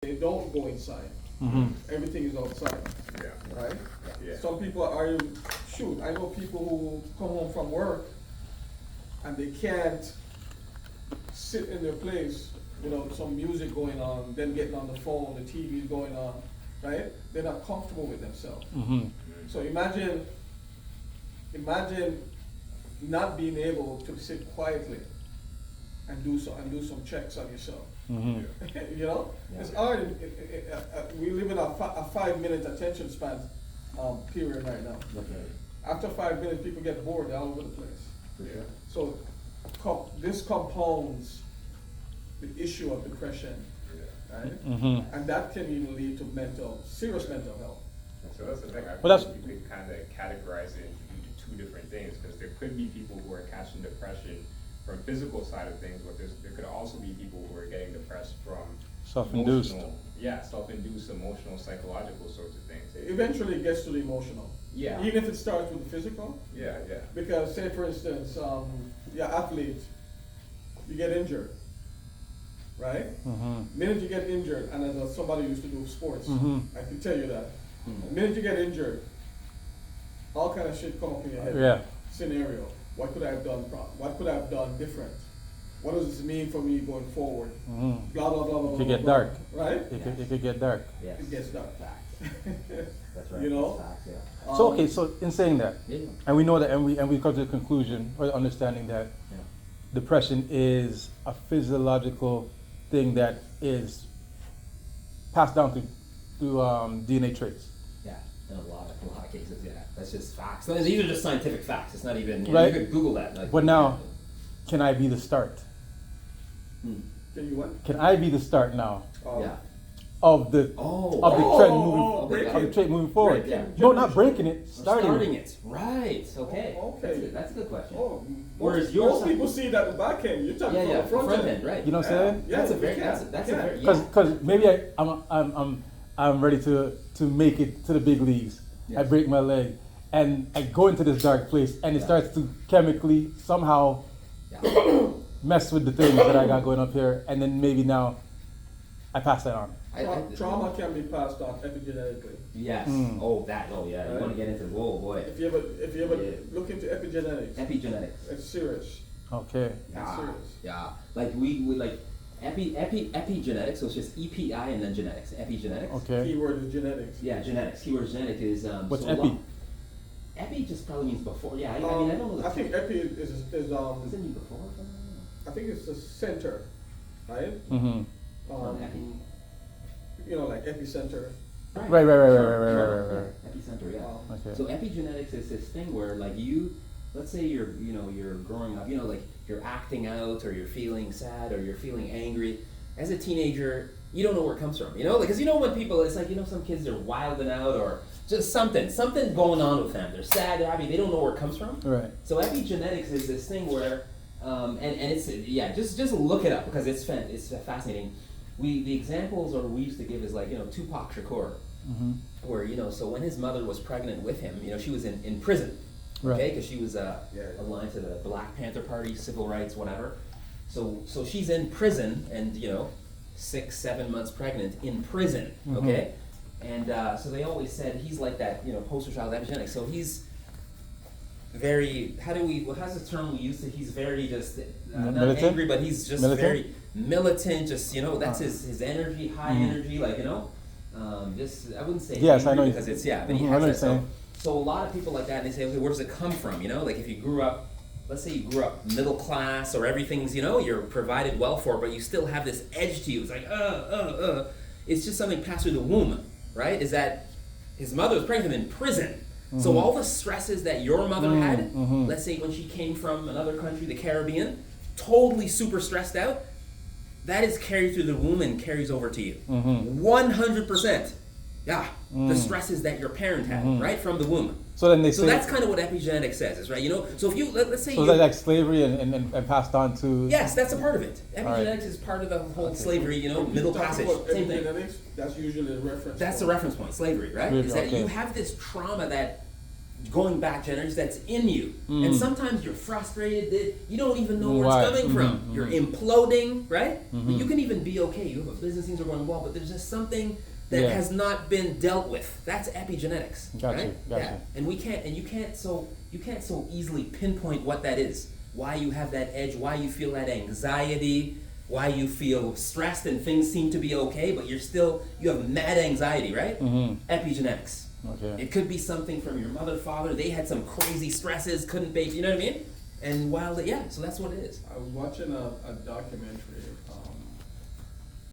they don't go inside. Everything is outside. Yeah. Right? Yeah. Some people are, shoot, I know people who come home from work and they can't sit in their place without some music going on, them getting on the phone, the TV is going on, right? They're not comfortable with themselves. So imagine not being able to sit quietly and do some checks on yourself. You know, it's hard. We live in a 5-minute attention span period right now. After 5 minutes, people get bored. They're all over the place. Yeah. So this compounds the issue of depression, right? And that can even lead to serious mental health. So that's the thing. I Well, think you could kind of categorize it into two different things, because there could be people who are catching depression from physical side of things, but there could also be people who are getting depressed from Self-induced. self-induced, emotional, psychological sorts of things. Eventually it gets to the emotional. Yeah. Even if it starts with the physical. Yeah. Because say for instance, you're an athlete, you get injured, right? Minute you get injured, and as somebody who used to do sports, I can tell you that. The minute you get injured, all kind of shit come up in your head. Yeah. Scenario. What could I have done What could I have done different? What does this mean for me going forward? Blah, blah, blah, blah, It could blah, get blah. dark. Right? It could get dark. Yes. It gets dark. Facts. That's right. You know? Facts, yeah. So okay, so in saying that, Yeah. and we know that, and we come to the conclusion or understanding that Yeah. depression is a physiological thing that is passed down through DNA traits. Yeah, in a lot of cases, yeah. That's just facts. So these are just scientific facts. It's not even, you know, Right. you could Google that. Like, But now, can I be the start? Can you what? Can I be the start now Yeah. of the Oh. of the Oh, trend oh, moving break of the it. trend moving forward? Break it. No, not breaking it, Starting starting. it. Right. Okay. Oh, okay. That's a good question. Oh, Whereas most, yours- most people see that the back end. You're talking Yeah, about yeah. the front end. right. You know what I'm saying? Yeah, That's a you very. can. That's a Yeah. very. Because maybe I'm ready to make it to the big leagues. I Yes. break my leg, and I go into this dark place, and it Yeah. starts to chemically somehow Yeah. mess with the things that I got going up here, and then maybe now I pass that on. Trauma can be passed on epigenetically. Yes. Mm. Oh, that. Oh, yeah. You Right. want to get into? Whoa, boy. If you ever Yeah. look into epigenetics, Epigenetics. it's serious. Okay. Yeah. serious. Yeah. Like we like epigenetics. So it's just EPI and then genetics. Epigenetics. Okay. Keyword is genetics. Yeah, genetics. Keyword genetic is. What's so epi? Epi just probably means before. Yeah. I mean, I don't know. I think epi is Does it mean before or something? I think it's the center, right? Mm-hmm. Epi. You know, like epicenter. Right. Right. Epicenter. Yeah. Okay. So epigenetics is this thing where, like, let's say you're growing up, like you're acting out, or you're feeling sad, or you're feeling angry. As a teenager, you don't know where it comes from, because when people, it's like, some kids are wilding out, or just something going on with them. They're sad, they're happy, they don't know where it comes from. Right. So epigenetics is this thing where, and it's, just look it up, because it's fascinating. The examples we used to give is like, Tupac Shakur, where, so when his mother was pregnant with him, she was in prison, Right. okay, because she was aligned to the Black Panther Party, civil rights, whatever. So she's in prison, and 6-7 months pregnant in prison, okay, and so they always said he's like that, poster child of epigenetics. So he's very, how's the term we use? He's very just not Militant? angry, but he's just Militant? very militant, just that's his energy, high energy, like just I wouldn't say Yes, angry I know. because it's but he I has know that. you're So, saying. so a lot of people like that, and they say, okay, where does it come from? Like if you grew up, let's say you grew up middle class, or everything's you're provided well for, but you still have this edge to you. It's like it's just something passed through the womb, right? Is that his mother was pregnant in prison. So all the stresses that your mother had, let's say when she came from another country, the Caribbean, totally super stressed out, that is carried through the womb and carries over to you. 100%. Yeah, the stresses that your parent had, right, from the womb. So then they So say. that's kind of what epigenetics says, is right. So if you let's say So you, like slavery and passed on to. yes, that's a part of it. Epigenetics right. is part of the whole slavery, When middle people talk passage, about same thing. epigenetics, that's usually a reference. That's the point. reference point, slavery, right? Slavery, Is that okay. you have this trauma that going back generations that's in you. And sometimes you're frustrated that you don't even know where Why? it's coming from. You're imploding, right? But you can even be okay. You have a business, things are going well, but there's just something that Yeah. has not been dealt with. That's epigenetics. Got right? you, got Yeah. you. And you can't so easily pinpoint what that is. Why you have that edge, why you feel that anxiety, why you feel stressed and things seem to be okay, but you have mad anxiety, right? Epigenetics. Okay. It could be something from your mother, father. They had some crazy stresses, couldn't bake, you know what I mean? And so that's what it is. I was watching a documentary